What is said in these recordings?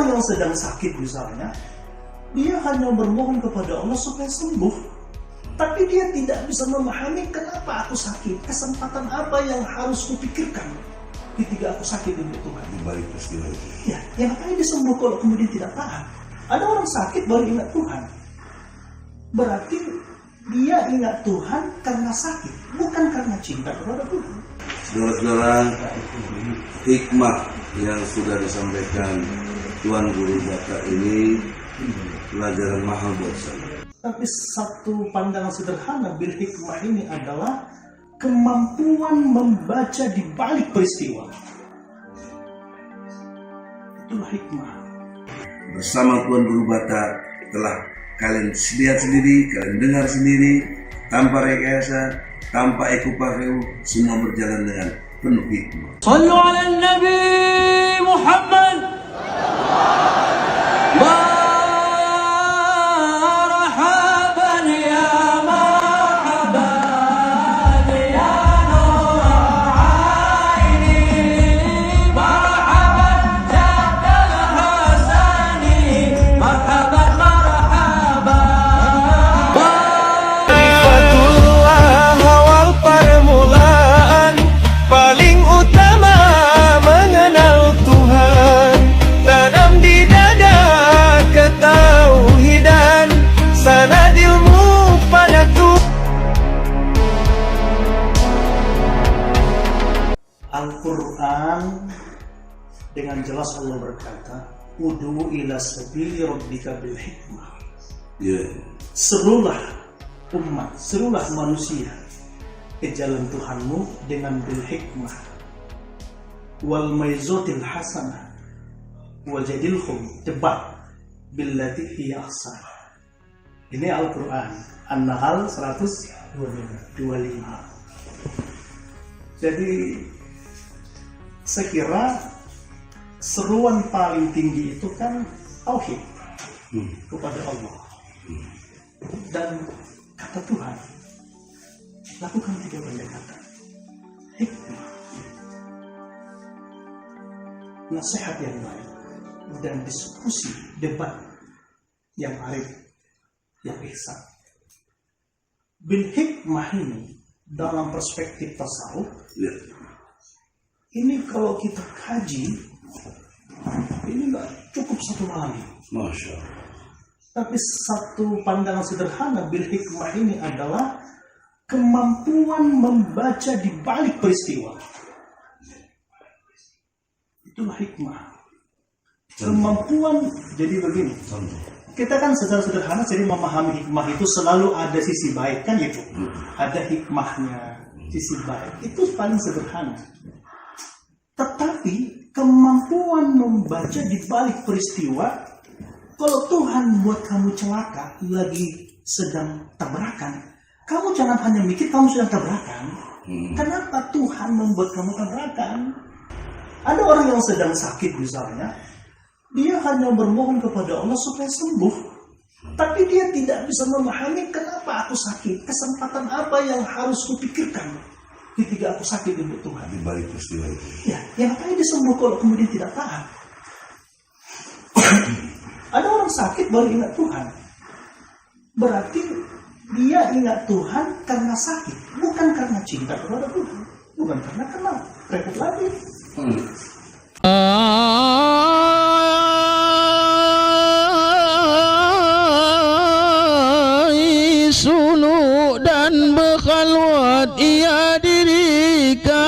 orang yang sedang sakit misalnya, dia hanya bermohon kepada Allah supaya sembuh, tapi dia tidak bisa memahami kenapa aku sakit, kesempatan apa yang harus kupikirkan ketika aku sakit untuk Tuhan. Di balik peristiwa itu. Ya, yang ngapain dia sembuh kalau kemudian tidak paham? Ada orang sakit baru ingat Tuhan. Berarti dia ingat Tuhan karena sakit, bukan karena cinta kepada Tuhan. Saudara-saudara, hikmah yang sudah disampaikan Tuan Guru Batak ini pelajaran mahal buat saya. Tapi satu pandangan sederhana bil hikmah ini adalah kemampuan membaca di balik peristiwa. Itulah hikmah. Bersama Tuan Guru Batak telah kalian lihat sendiri, kalian dengar sendiri, tanpa rekayasa, tanpa ekupakeu, semua berjalan dengan penuh hikmah. Sallu ala Nabi Muhammad. Marhaban ya marhaban ya nur aini, marhaban jadal hasani, marhaban marhaban. Sifatullah awal permulaan, paling utama mengenal Tuhan. Tanam di dada ketauhidan, sanad ilmu pada Tuhan. Al-Quran dengan jelas Allah berkata, Ud'u ila sabili rabbika bil hikmah. Ya, Serulah umat, serulah manusia ke jalan Tuhanmu dengan bil hikmah wal maizotil hasanah wajadilhum, debat billati hiya ahsan. Ini Al-Quran An-Nahl 125. Jadi saya kira seruan paling tinggi itu kan tauhid kepada Allah. Dan kata Tuhan, lakukan 3 pendekatan: hikmah, nasihat yang baik, dan diskusi, debat yang arif, yang ihsan. Bil hikmah ini dalam perspektif tasawuf, ya. ini kalau kita kaji, ini nggak cukup 1 malam. Masya Allah. Tapi satu pandangan sederhana bil hikmah ini adalah kemampuan membaca di balik peristiwa. Itulah hikmah. Kemampuan, jadi begini. Kita kan secara sederhana jadi memahami hikmah itu selalu ada sisi baik kan itu. Ada hikmahnya, sisi baik. Itu paling sederhana. Tetapi kemampuan membaca di balik peristiwa, kalau Tuhan buat kamu celaka, lagi sedang tabrakan, kamu jangan hanya mikir kamu sedang tabrakan. Kenapa Tuhan membuat kamu tabrakan? Ada orang yang sedang sakit misalnya, dia hanya bermohon kepada Allah supaya sembuh, tapi dia tidak bisa memahami kenapa aku sakit, kesempatan apa yang harus kupikirkan ketika aku sakit untuk Tuhan. Di balik peristiwa itu. Ya, yang ngapain dia sembuh kalau kemudian tidak paham? Ada orang sakit baru ingat Tuhan. Berarti dia ingat Tuhan karena sakit, bukan karena cinta kepada Tuhan, bukan karena kenal. Repot lagi. Suluk dan berkhalwat ia dirikan.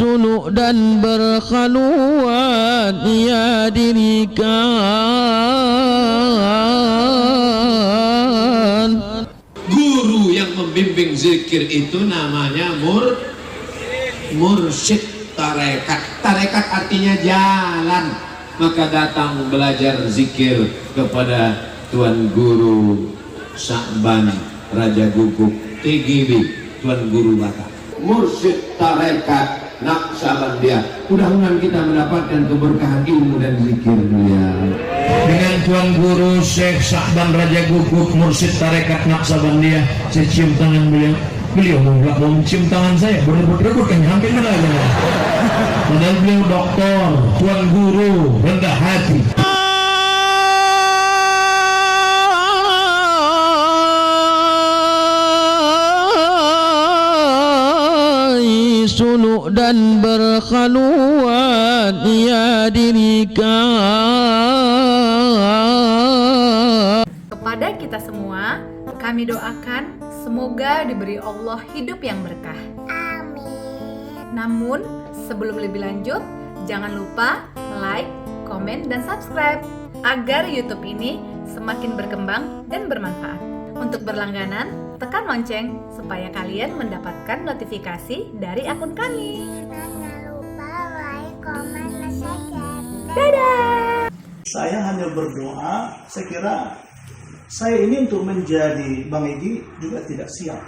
Suluk dan berkhalwat ia dirikan. Guru yang membimbing zikir itu namanya mursyid tarekat. Tarekat artinya jalan. Maka datang belajar zikir kepada Tuan Guru Sa'ban Raja Guguk TGB, Tuan Guru Batak. Mursyid tarekat Naksabandia. Mudah-mudahan kita mendapatkan keberkahan ilmu dan zikir beliau. Dengan Tuan Guru Syekh Sa'ban Raja Guguk Mursyid Tarekat Naksabandia, saya cium tangan beliau. Beliau mau mencium tangan saya, berebut-rebut kan hampir mana aja. Padahal beliau doktor, Tuan Guru, rendah hati. Suluk dan berkhaluan ya dirika. Kepada kita semua, kami doakan semoga diberi Allah hidup yang berkah. Amin. Namun, sebelum lebih lanjut, jangan lupa like, komen, dan subscribe agar YouTube ini semakin berkembang dan bermanfaat. Untuk berlangganan, tekan lonceng supaya kalian mendapatkan notifikasi dari akun kami. Jangan lupa like, komen, dan share. Dadah! Saya hanya berdoa, saya kira saya ini untuk menjadi Bang Edi juga tidak siap.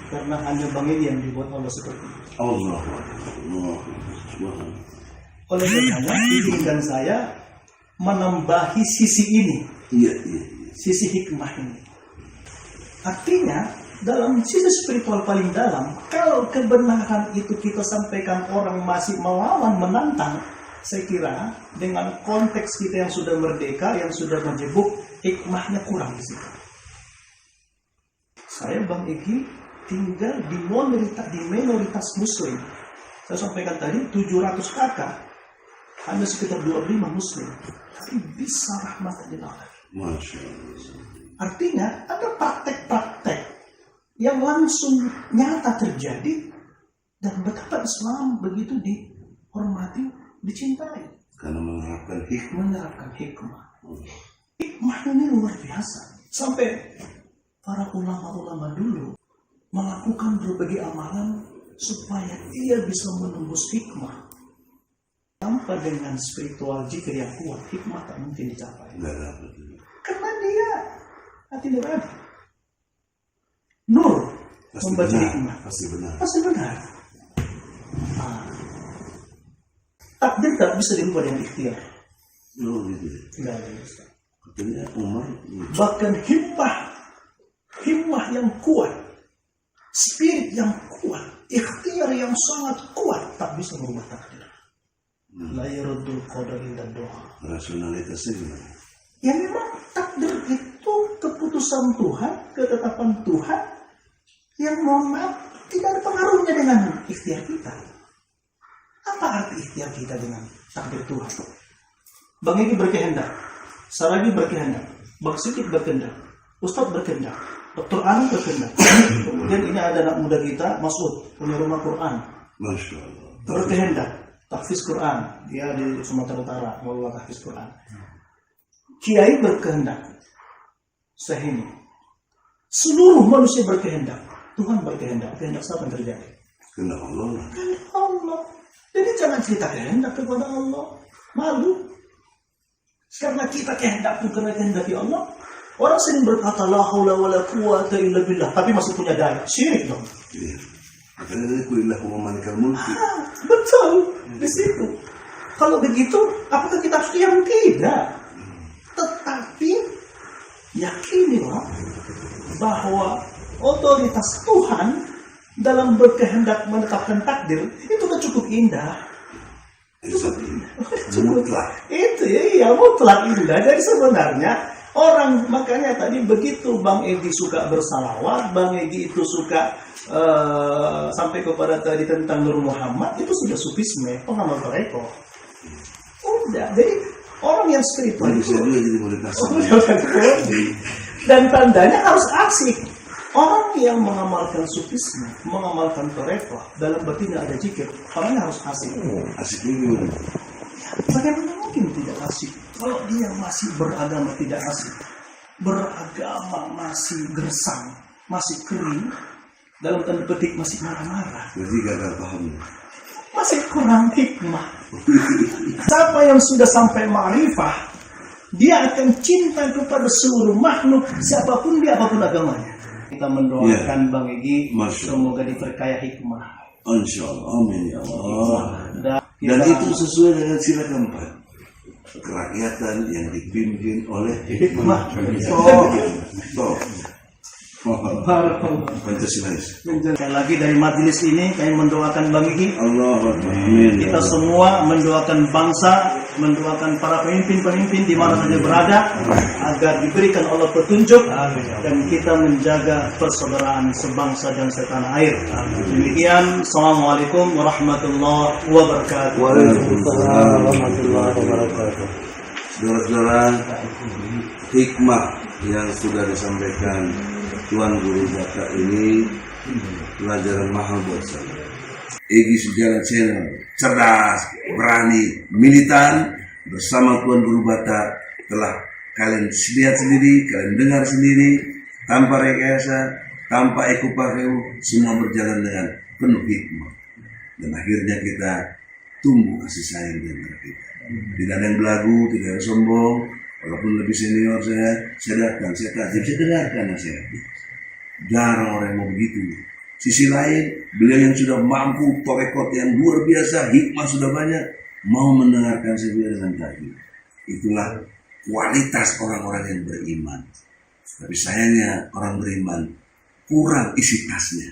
Karena hanya Bang Edi yang dibuat Allah seperti itu. Allah. Oleh karenanya, izinkan saya menambahi sisi ini. Iya. Sisi hikmah ini. Artinya, dalam sisi spiritual paling dalam, kalau kebenaran itu kita sampaikan orang masih melawan, menantang, saya kira dengan konteks kita yang sudah merdeka, yang sudah menjebuk, hikmahnya kurang di situ. Saya Bang Egi tinggal di minoritas Muslim. Saya sampaikan tadi 700 kakak, hanya sekitar 25 Muslim, tapi bisa rahmat Allah. Masya Allah. Artinya ada praktek-praktek yang langsung nyata terjadi dan betapa Islam begitu dihormati, dicintai. Karena menerapkan hikmah. Hikmah ini luar biasa. Sampai para ulama-ulama dulu melakukan berbagai amalan supaya ia bisa menembus hikmah. Tanpa dengan spiritual jikir yang kuat, hikmah tak mungkin dicapai. Karena dia hati nurani. Nur membaca hikmah. Pasti benar. Takdir tak bisa dirubah dengan ikhtiar. Tidak bisa. Katanya Umar. Bahkan himmah yang kuat, spirit yang kuat, ikhtiar yang sangat kuat tak bisa merubah takdir. La yaruddul qadar illa doa. Rasionalitasnya gimana? Ya memang takdir itu keputusan Tuhan, ketetapan Tuhan yang mohon maaf tidak ada pengaruhnya dengan ikhtiar kita. Apa arti ikhtiar kita dengan takdir Tuhan? Bang Egi berkehendak, Saragi berkehendak, Bang Sikit berkehendak, Ustadz berkehendak, Dr. Ani berkehendak. Kemudian ini ada anak muda kita, Masud, punya rumah Quran. Masya Allah. Berkehendak, tahfiz Quran. Dia di Sumatera Utara, mengelola tahfiz Quran. Kiai berkehendak, sehingga seluruh manusia berkehendak. Tuhan berkehendak, kehendak siapa yang terjadi? Kehendak Allah. Kehendak Allah. Jadi jangan cerita kehendak kepada Allah, malu. Karena kita kehendak bukan kehendak Allah. Orang sering berkata la haula wala quwata illa billah, tapi masih punya daya. Syirik dong. Iya. Makanya kulillah wa malikal mulki. Betul di situ. Kalau begitu, apakah kita harus diam? Tidak. Tetapi yakinilah bahwa otoritas Tuhan dalam berkehendak menetapkan takdir itu kan cukup indah. Mutlak. Itu ya mutlak indah. Jadi sebenarnya orang, makanya tadi begitu Bang Edi suka bersalawat, Bang Edi itu suka sampai kepada tadi tentang Nur Muhammad, itu sudah sufisme, pengamal mereka. Udah, jadi orang yang spiritual Bisa itu juga jadi kualitas. dan tandanya harus asik. Orang yang mengamalkan sufisme, mengamalkan toreko, dalam batinnya ada zikir, orangnya harus asik. Asiknya gimana? Bagaimana mungkin tidak asik? Kalau dia masih beragama tidak asik, beragama masih gersang, masih kering, dalam tanda petik masih marah-marah, Jadi gagal paham. masih kurang hikmah. Siapa yang sudah sampai ma'rifah, dia akan cinta kepada seluruh makhluk, siapapun dia, apapun agamanya. Kita mendoakan Bang Egi, Masya Allah. semoga diberkahi hikmah. Insya Allah, amin ya Allah. Dan kita- itu sesuai dengan sila keempat, kerakyatan yang dipimpin oleh hikmah. Toh. Pancasila. Sekali lagi dari majelis ini kami mendoakan Bang Iki. Allah, amin. Kita semua mendoakan bangsa, mendoakan para pemimpin-pemimpin di mana saja berada agar diberikan Allah petunjuk dan kita menjaga persaudaraan sebangsa dan setanah air. Demikian, Assalamualaikum warahmatullahi wabarakatuh. Waalaikumsalam warahmatullahi wabarakatuh. Saudara-saudara, hikmah yang sudah disampaikan Tuan Guru Bata ini pelajaran mahal buat saya. Egy Sujana Channel, cerdas, berani, militan, bersama Tuan Guru Bata telah kalian lihat sendiri, kalian dengar sendiri, tanpa rekayasa, tanpa ekupakeu, semua berjalan dengan penuh hikmah. Dan akhirnya kita tumbuh kasih sayang di antara kita. Tidak ada yang belagu, tidak ada yang sombong. Walaupun lebih senior saya datang, saya tajam, saya dengarkan nasihat. Jarang orang yang mau begitu. Sisi lain, beliau yang sudah mampu, torekot yang luar biasa, hikmah sudah banyak, mau mendengarkan saya dengan tajam. Itulah kualitas orang-orang yang beriman. Tapi sayangnya orang beriman kurang isi tasnya.